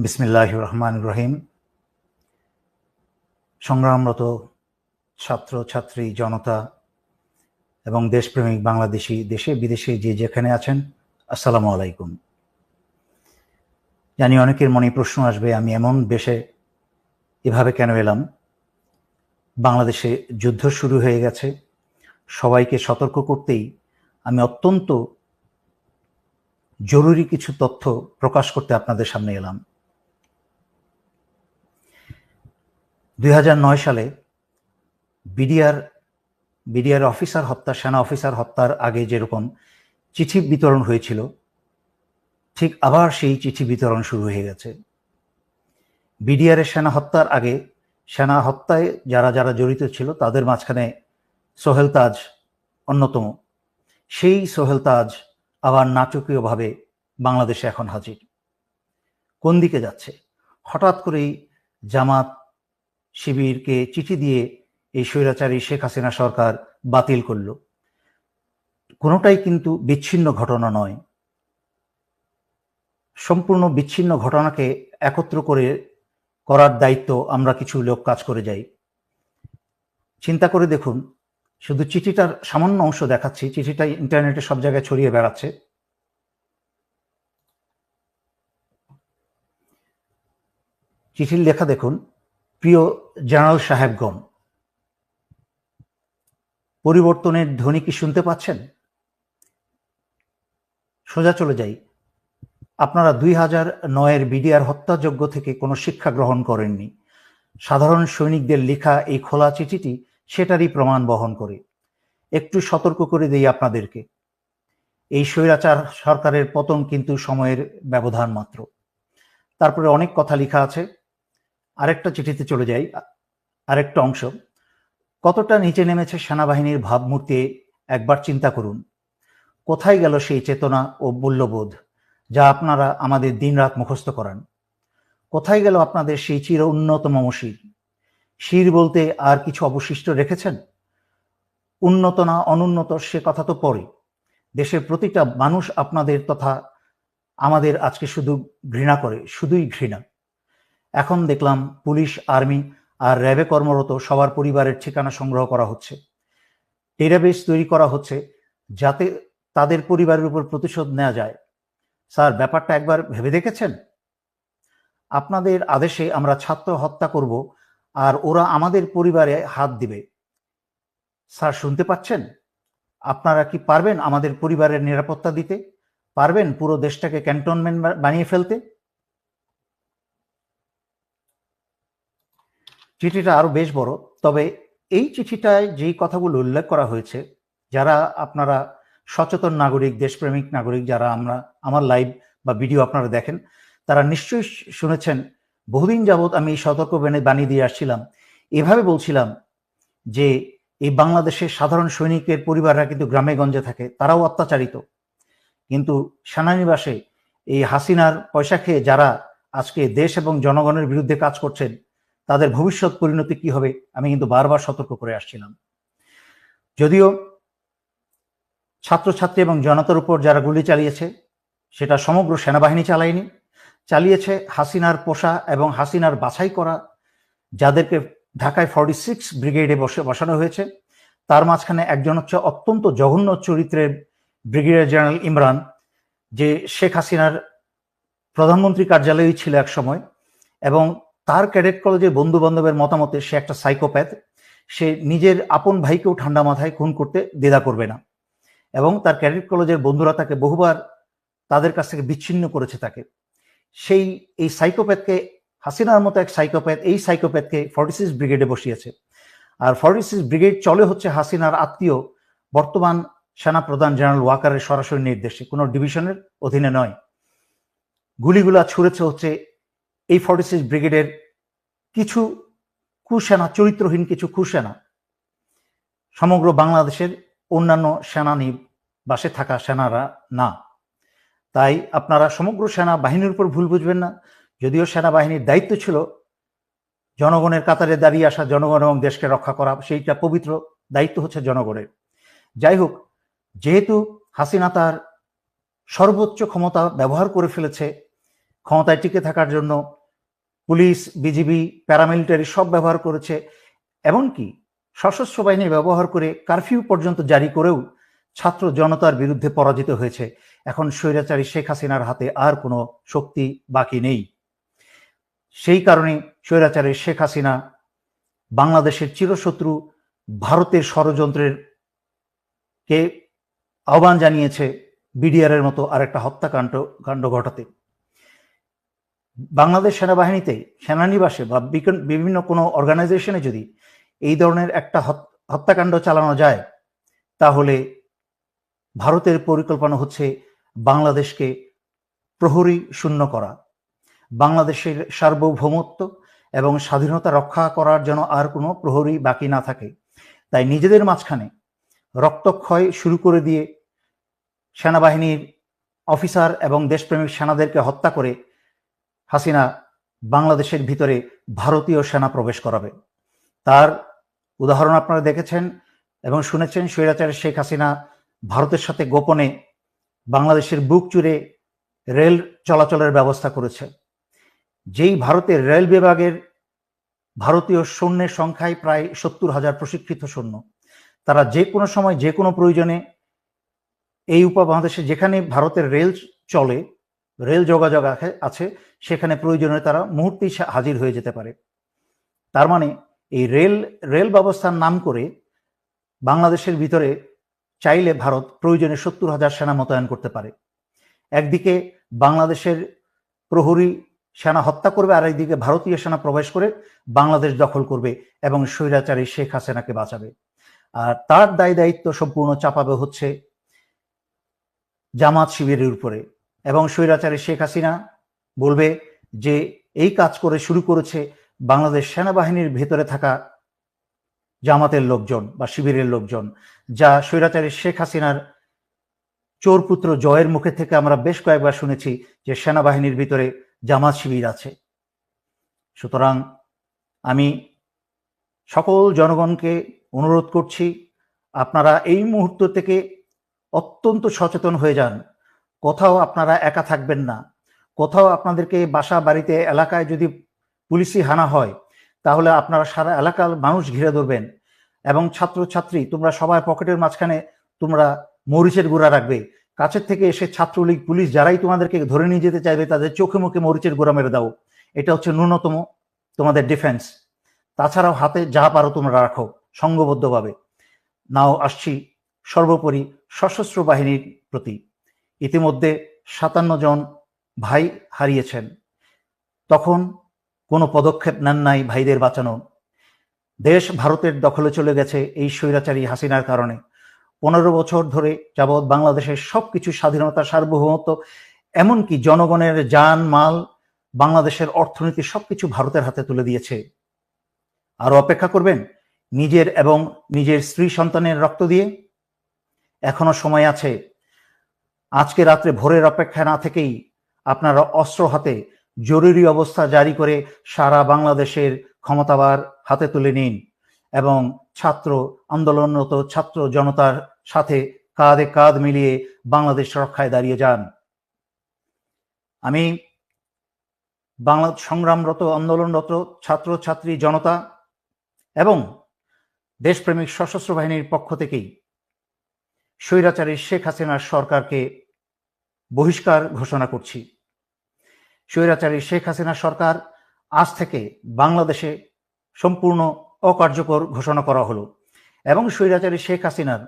বিসমিল্লাহির রহমানির রহিম। সংগ্রামরত ছাত্র ছাত্রী জনতা এবং দেশপ্রেমিক বাংলাদেশি দেশে বিদেশে যে যেখানে আছেন, আসসালামু আলাইকুম। জানি অনেকের মনে প্রশ্ন আসবে, আমি এমন বেশে এভাবে কেন এলাম? বাংলাদেশে যুদ্ধ শুরু হয়ে গেছে। সবাইকে সতর্ক করতেই আমি অত্যন্ত জরুরি কিছু তথ্য প্রকাশ করতে আপনাদের সামনে এলাম। 2009 সালে বিডিআর অফিসার হত্যা, সেনা অফিসার হত্যার আগে যেরকম চিঠি বিতরণ হয়েছিল, ঠিক আবার সেই চিঠি বিতরণ শুরু হয়ে গেছে। বিডিআরের সেনা হত্যার আগে সেনা হত্যায় যারা যারা জড়িত ছিল তাদের মাঝখানে সোহেল তাজ অন্যতম। সেই সোহেল তাজ আবার নাটকীয়ভাবে বাংলাদেশে এখন হাজির। কোন দিকে যাচ্ছে? হঠাৎ করেই জামাত শিবিরকে চিঠি দিয়ে এই স্বৈরাচারী শেখ হাসিনা সরকার বাতিল করল। কোনোটাই কিন্তু বিচ্ছিন্ন ঘটনা নয়। সম্পূর্ণ বিচ্ছিন্ন ঘটনাকে একত্র করার দায়িত্ব আমরা কিছু লোক কাজ করে যাই। চিন্তা করে দেখুন, শুধু চিঠিটার সামান্য অংশ দেখাচ্ছি। চিঠিটা ইন্টারনেটে সব জায়গায় ছড়িয়ে বেড়াচ্ছে। চিঠির লেখা দেখুন। প্রিয় জেনারেল সাহেবগণ, পরিবর্তনের ধ্বনি কি শুনতে পাচ্ছেন? সোজা চলে যাই। আপনারা 2009-এর বিডিআর হত্যাযজ্ঞ থেকে কোনো শিক্ষা গ্রহণ করেননি। সাধারণ সৈনিকদের লেখা এই খোলা চিঠিটি সেটারই প্রমাণ বহন করে। একটু সতর্ক করে দেই আপনাদেরকে, এই স্বৈরাচার সরকারের পতন কিন্তু সময়ের ব্যবধান মাত্র। তারপরে অনেক কথা লেখা আছে। আরেকটা চিঠিতে চলে যাই, আরেকটা অংশ। কতটা নিচে নেমেছে সেনাবাহিনীর ভাবমূর্তি একবার চিন্তা করুন। কোথায় গেল সেই চেতনা ও মূল্যবোধ যা আপনারা আমাদের দিনরাত মুখস্থ করান? কোথায় গেল আপনাদের সেই চির উন্নত মমশির? শির বলতে আর কিছু অবশিষ্ট রেখেছেন? উন্নত না অনুন্নত সে কথা তো পরে। দেশের প্রতিটা মানুষ আপনাদের তথা আমাদের আজকে শুধু ঘৃণা করে, শুধুই ঘৃণা। এখন দেখলাম পুলিশ, আর্মি আর র্যাবে কর্মরত সবার পরিবারের ঠিকানা সংগ্রহ করা হচ্ছে। ডেটাবেস তৈরি করা হচ্ছে যাতে তাদের পরিবারের উপর প্রতিশোধ নেওয়া যায়। স্যার, ব্যাপারটা একবার ভেবে দেখেছেন? আপনাদের আদেশে আমরা ছাত্র হত্যা করব আর ওরা আমাদের পরিবারে হাত দিবে। স্যার, শুনতে পাচ্ছেন? আপনারা কি পারবেন আমাদের পরিবারের নিরাপত্তা দিতে? পারবেন পুরো দেশটাকে ক্যান্টনমেন্ট বানিয়ে ফেলতে? চিঠিটা আরো বেশ বড়, তবে এই চিঠিটায় যেই কথাগুলো উল্লেখ করা হয়েছে, যারা আপনারা সচেতন নাগরিক, দেশপ্রেমিক নাগরিক, যারা আমার লাইভ বা ভিডিও আপনারা দেখেন, তারা নিশ্চয়ই শুনেছেন। বহুদিন যাবৎ আমি সতর্ক বাণী দিয়ে আসছিলাম, এভাবে বলছিলাম যে এই বাংলাদেশের সাধারণ সৈনিকের পরিবাররা কিন্তু গ্রামে গঞ্জে থাকে, তারাও অত্যাচারিত। কিন্তু সেনানিবাসে এই হাসিনার পয়সা খেয়ে যারা আজকে দেশ এবং জনগণের বিরুদ্ধে কাজ করছেন, তাদের ভবিষ্যৎ পরিণতি কি হবে আমি কিন্তু বারবার সতর্ক করে আসছিলাম। যদিও ছাত্রছাত্রী এবং জনতার উপর যারা গুলি চালিয়েছে সেটা সমগ্র সেনাবাহিনী চালায়নি, চালিয়েছে হাসিনার পোষা এবং হাসিনার বাছাই করা যাদেরকে ঢাকায় 46 ব্রিগেডে বসানো হয়েছে। তার মাঝখানে একজন হচ্ছে অত্যন্ত জঘন্য চরিত্রের ব্রিগেডিয়ার জেনারেল ইমরান, যে শেখ হাসিনার প্রধানমন্ত্রী কার্যালয়েই ছিল এক সময়, এবং তার ক্যাডেট কলেজের বন্ধু বান্ধবের মতামতে সে একটা সাইকোপ্যাথ। সে নিজের আপন ভাইকেও ঠান্ডা মাথায় খুন করতে দ্বিধা করবে না, এবং তার ক্যাডেট কলেজের বন্ধুরা তাকে বহুবার তাদের কাছ থেকে বিচ্ছিন্ন করেছে তাকে। এই সাইকোপ্যাথকে, হাসিনার মতো এক সাইকোপ্যাথ, এই সাইকোপ্যাথকে 46 ব্রিগেডে বসিয়েছে। আর 46 ব্রিগেড চলে হচ্ছে হাসিনার আত্মীয় বর্তমান সেনা প্রধান জেনারেল ওয়াকারের সরাসরি নির্দেশে, কোনো ডিভিশনের অধীনে নয়। গুলিগুলা ছুড়েছে হচ্ছে এই 46 ব্রিগেডের কিছু কুসেনা, চরিত্রহীন কিছু কুসেনা, সমগ্র বাংলাদেশের অন্যান্য সেনানিবাসে থাকা সেনারা না। তাই আপনারা সমগ্র সেনাবাহিনীর উপর ভুল বুঝবেন না। যদিও সেনাবাহিনীর দায়িত্ব ছিল জনগণের কাতারে দাঁড়িয়ে আসা, জনগণ এবং দেশকে রক্ষা করা, সেইটা পবিত্র দায়িত্ব হচ্ছে জনগণের। যাই হোক, যেহেতু হাসিনা তার সর্বোচ্চ ক্ষমতা ব্যবহার করে ফেলেছে, ক্ষমতায় টিকে থাকার জন্য পুলিশ, বিজিবি, প্যারামিলিটারি সব ব্যবহার করেছে, এমনকি সশস্ত্র বাহিনী ব্যবহার করে কারফিউ পর্যন্ত জারি করেও ছাত্র জনতার বিরুদ্ধে পরাজিত হয়েছে। এখন স্বৈরাচারী শেখ হাসিনার হাতে আর কোনো শক্তি বাকি নেই। সেই কারণে স্বৈরাচারী শেখ হাসিনা বাংলাদেশের চিরশত্রু ভারতের ষড়যন্ত্রের কে আহ্বান জানিয়েছে বিডিআর এর মতো আরেকটা হত্যাকাণ্ড ঘটাতে। বাংলাদেশ সেনাবাহিনীতে, সেনানিবাসে বা বিভিন্ন কোনো অর্গানাইজেশনে যদি এই ধরনের একটা হত্যাকাণ্ড চালানো যায়, তাহলে ভারতের পরিকল্পনা হচ্ছে বাংলাদেশকে প্রহরী শূন্য করা, বাংলাদেশের সার্বভৌমত্ব এবং স্বাধীনতা রক্ষা করার জন্য আর কোনো প্রহরী বাকি না থাকে। তাই নিজেদের মাঝখানে রক্তক্ষয় শুরু করে দিয়ে সেনাবাহিনীর অফিসার এবং দেশপ্রেমিক সেনাদেরকে হত্যা করে হাসিনা বাংলাদেশের ভিতরে ভারতীয় সেনা প্রবেশ করাবে। তার উদাহরণ আপনারা দেখেছেন এবং শুনেছেন। স্বৈরাচারী শেখ হাসিনা ভারতের সাথে গোপনে বাংলাদেশের বুক চুরে রেল চলাচলের ব্যবস্থা করেছে। যেই ভারতের রেল বিভাগের ভারতীয় সৈন্যের সংখ্যায় প্রায় 70,000 প্রশিক্ষিত সৈন্য, তারা যে কোনো সময় যে কোনো প্রয়োজনে এই উপমহাদেশে যেখানে ভারতের রেল চলে, রেল যোগাযোগ আছে, সেখানে প্রয়োজনে তারা মুহূর্তেই হাজির হয়ে যেতে পারে। তার মানে এই রেল ব্যবস্থার নাম করে বাংলাদেশের ভিতরে চাইলে ভারত প্রয়োজনে 70,000 সেনা মোতায়েন করতে পারে। একদিকে বাংলাদেশের প্রহরী সেনা হত্যা করবে, আর একদিকে ভারতীয় সেনা প্রবেশ করে বাংলাদেশ দখল করবে এবং স্বৈরাচারী শেখ হাসিনাকে বাঁচাবে। আর তার দায় দায়িত্ব সম্পূর্ণ চাপাবে হচ্ছে জামাত শিবিরের উপরে, এবং স্বৈরাচারী শেখ হাসিনা বলবে যে এই কাজ করে শুরু করেছে বাংলাদেশ সেনাবাহিনীর ভেতরে থাকা জামাতের লোকজন বা শিবিরের লোকজন, যা স্বৈরাচারী শেখ হাসিনার চোরপুত্র জয়ের মুখে থেকে আমরা বেশ কয়েকবার শুনেছি যে সেনাবাহিনীর ভিতরে জামাত শিবির আছে। সুতরাং আমি সকল জনগণকে অনুরোধ করছি, আপনারা এই মুহূর্ত থেকে অত্যন্ত সচেতন হয়ে যান। কোথাও আপনারা একা থাকবেন না। কোথাও আপনাদেরকে বাসা বাড়িতে এলাকায় যদি পুলিশি হানা হয়, তাহলে আপনারা সারা এলাকার মানুষ ঘিরে ধরবেন এবং ছাত্রছাত্রী তোমরা সবাই পকেটের মাঝখানে তোমরা মরিচের গুঁড়া রাখবে। কাছের থেকে এসে ছাত্রলীগ, পুলিশ যারাই তোমাদেরকে ধরে নিয়ে যেতে চাইবে, তাদের চোখে মুখে মরিচের গুঁড়া মেরে দাও। এটা হচ্ছে ন্যূনতম তোমাদের ডিফেন্স। তাছাড়াও হাতে যা পারো তোমরা রাখো সংঘবদ্ধভাবে। নাও আসছি সর্বোপরি সশস্ত্র বাহিনীর প্রতি। ইতিমধ্যে 57 জন ভাই হারিয়েছেন, তখন কোনো পদক্ষেপ নেন নাই ভাইদের বাঁচানো। দেশ ভারতের দখলে চলে গেছে এই স্বৈরাচারী হাসিনার কারণে। 15 বছর ধরে যাবৎ বাংলাদেশের সবকিছু স্বাধীনতা, সার্বভৌমত্ব, এমনকি জনগণের জান মাল, বাংলাদেশের অর্থনীতি সবকিছু ভারতের হাতে তুলে দিয়েছে। আরো অপেক্ষা করবেন নিজের এবং নিজের স্ত্রী সন্তানের রক্ত দিয়ে? এখনো সময় আছে। আজকে রাত্রে ভোরের অপেক্ষা না থেকেই আপনারা অস্ত্র হাতে জরুরি অবস্থা জারি করে সারা বাংলাদেশের ক্ষমতাবার হাতে তুলে নিন এবং ছাত্র আন্দোলনরত ছাত্র জনতার সাথে কাঁধে কাঁধ মিলিয়ে বাংলাদেশ রক্ষায় দাঁড়িয়ে যান। আমি বাংলা সংগ্রামরত, আন্দোলনরত ছাত্র ছাত্রী জনতা এবং দেশপ্রেমিক সশস্ত্র বাহিনীর পক্ষ থেকেই স্বৈরাচারী শেখ হাসিনার সরকারকে বহিষ্কার ঘোষণা করছি। স্বৈরাচারী শেখ হাসিনা সরকার আজ থেকে বাংলাদেশে সম্পূর্ণ অকার্যকর ঘোষণা করা হলো এবং স্বৈরাচারী শেখ হাসিনার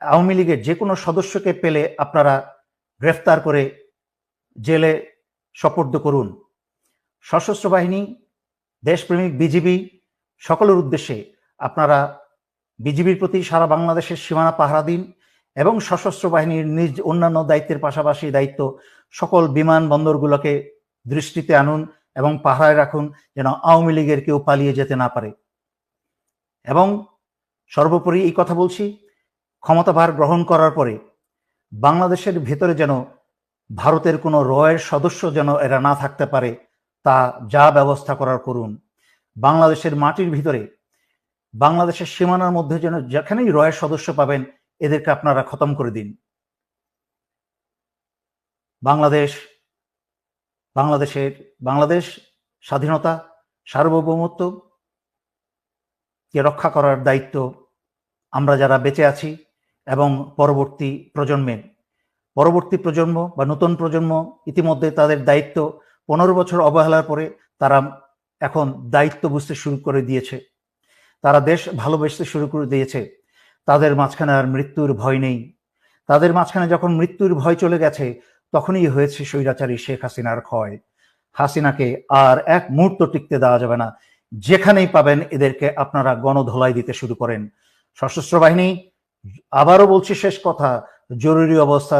আওয়ামী লীগের যে কোনো সদস্যকে পেলে আপনারা গ্রেফতার করে জেলে সোপর্দ করুন। সশস্ত্র বাহিনী, দেশপ্রেমিক বিজিবি সকলের উদ্দেশ্যে আপনারা বিজিবির প্রতি সারা বাংলাদেশের সীমানা পাহারা দিন এবং সশস্ত্র বাহিনীর নিজ অন্যান্য দায়িত্বের পাশাপাশি দায়িত্ব সকল বিমানবন্দরগুলোকে দৃষ্টিতে আনুন এবং পাহারায় রাখুন, যেন আওয়ামী লীগের কেউ পালিয়ে যেতে না পারে। এবং সর্বোপরি এই কথা বলছি, ক্ষমতাভার গ্রহণ করার পরে বাংলাদেশের ভেতরে যেন ভারতের কোনো রয়ের সদস্য যেন এরা না থাকতে পারে, তা যা ব্যবস্থা করার করুন। বাংলাদেশের মাটির ভিতরে, বাংলাদেশের সীমানার মধ্যে যেন যেখানেই রয়ের সদস্য পাবেন, এদেরকে আপনারা খতম করে দিন। বাংলাদেশ বাংলাদেশ স্বাধীনতা সার্বভৌমত্ব কে রক্ষা করার দায়িত্ব আমরা যারা বেঁচে আছি এবং পরবর্তী প্রজন্ম বা নতুন প্রজন্ম ইতিমধ্যে তাদের দায়িত্ব 15 বছর অবহেলার পরে তারা এখন দায়িত্ব বুঝতে শুরু করে দিয়েছে, তারা দেশ ভালোবাসতে শুরু করে দিয়েছে। তাদের মাঝখানে আর মৃত্যুর ভয় নেই। তাদের মাঝখানে যখন মৃত্যুর ভয় চলে গেছে তখনই হয়েছে স্বৈরাচারী শেখ হাসিনার ক্ষয়। হাসিনাকে আর এক মুহূর্ত টিকতে দেওয়া যাবে না। যেখানেই পাবেন এদেরকে আপনারা গণধোলাই দিতে শুরু করেন। সশস্ত্র বাহিনী, আবারও বলছি শেষ কথা, জরুরি অবস্থা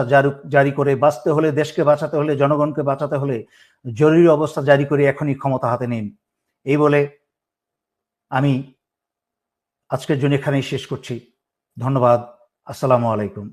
জারি করে বাঁচতে হলে, দেশকে বাঁচাতে হলে, জনগণকে বাঁচাতে হলে জরুরি অবস্থা জারি করে এখনই ক্ষমতা হাতে নিন। এই বলে আমি আজকের জন্য এখানেই শেষ করছি। ধন্যবাদ। আসসালামু আলাইকুম।